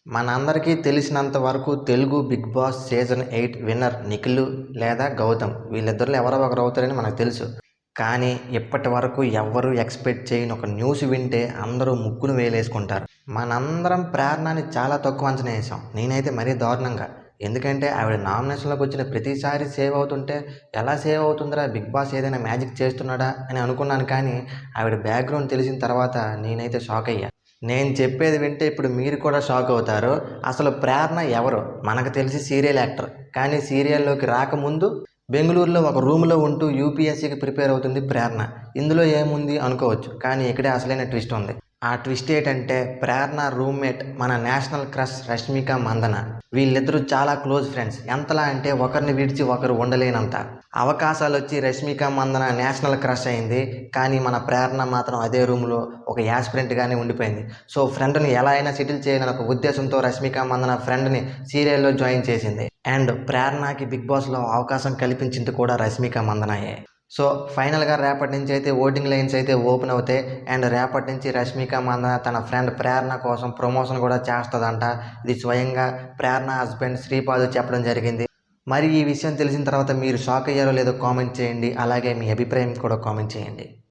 మనందరికీ తెలిసినంత వరకు Telugu 'big boss' season 8 winner Nikhil లేదా గౌతమ్ వీళ్ళిద్దరిలో ఎవరో ఒకరు అవుతారని మనకు తెలుసు. కానీ ఇప్పటి వరకు ఎవ్వరూ ఎక్స్‌పెక్ట్ చేయని ఒక న్యూస్ వింటే అందరూ ముక్కున వేలేసుకుంటారు. మనందరం ప్రేరణని చాలా తక్కువ అంచనా ఏసాం. నేనైతే మరీ దారుణంగా. ఎందుకంటే ఆవిడ నామినేషన్‌లోకి వచ్చిన ప్రతిసారి సేవ్ అవుతుంటే ఎలా సేవ్ అవుతుందిరా 'బిగ్ బాస్' ఏదైనా మ్యాజిక్ చేస్తున్నాడా అని అనుకున్నాను. కానీ ఆవిడ బ్యాక్‌గ్రౌండ్ తెలిసిన తర్వాత నేనైతే షాక్ అయ్యా. నేను చెప్పేది వింటే ఇప్పుడు మీరు కూడా షాక్ అవుతారు. అసలు ప్రేరణ ఎవరు? మనకు తెలిసి సీరియల్ యాక్టర్. కానీ సీరియల్‌లోకి రాకముందు బెంగుళూరులో ఒక రూమ్‌లో ఉంటూ యూపీఎస్సీకి ప్రిపేర్ అవుతుంది ప్రేరణ. ఇందులో ఏముంది అనుకోవచ్చు. కానీ ఇక్కడే అసలైన ట్విస్ట్ ఉంది. ఆ ట్విస్ట్ ఏంటంటే ప్రేరణ రూమ్‌మేట్ మన నేషనల్ క్రష్ రష్మిక మందన. వీళ్ళిద్దరూ చాలా క్లోజ్ ఫ్రెండ్స్. ఎంతలా అంటే ఒకరిని విడిచి ఒకరు ఉండలేనంత. అవకాశాలొచ్చి రష్మిక మందన నేషనల్ క్రష్ అయింది. కానీ మన ప్రేరణ మాత్రం అదే రూమ్‌లో ఒక యాస్పిరెంట్‌గానే ఉండిపోయింది. సో ఫ్రెండ్‌ని ఎలా అయినా సెటిల్ చేయాలని ఒక ఉద్దేశంతో రష్మిక మందన ఫ్రెండ్‌ని సీరియల్‌లో జాయిన్ చేసింది. అండ్ ప్రేరణకి 'బిగ్ బాస్'లో అవకాశం కల్పించింది కూడా రష్మిక మందనయే. సో ఫైనల్‌గా రేపటి నుంచి అయితే ఓటింగ్ లైన్స్ అయితే ఓపెన్ అవుతాయి. అండ్ రేపటి నుంచి రష్మిక మందన తన ఫ్రెండ్ ప్రేరణ కోసం ప్రమోషన్ కూడా చేస్తదంట. ఇది స్వయంగా ప్రేరణ హస్బెండ్ శ్రీపాదు చెప్పడం జరిగింది. మరి ఈ విషయం తెలిసిన తర్వాత మీరు షాక్ అయ్యారో లేదో కామెంట్ చేయండి. అలాగే మీ అభిప్రాయం కూడా కామెంట్ చేయండి.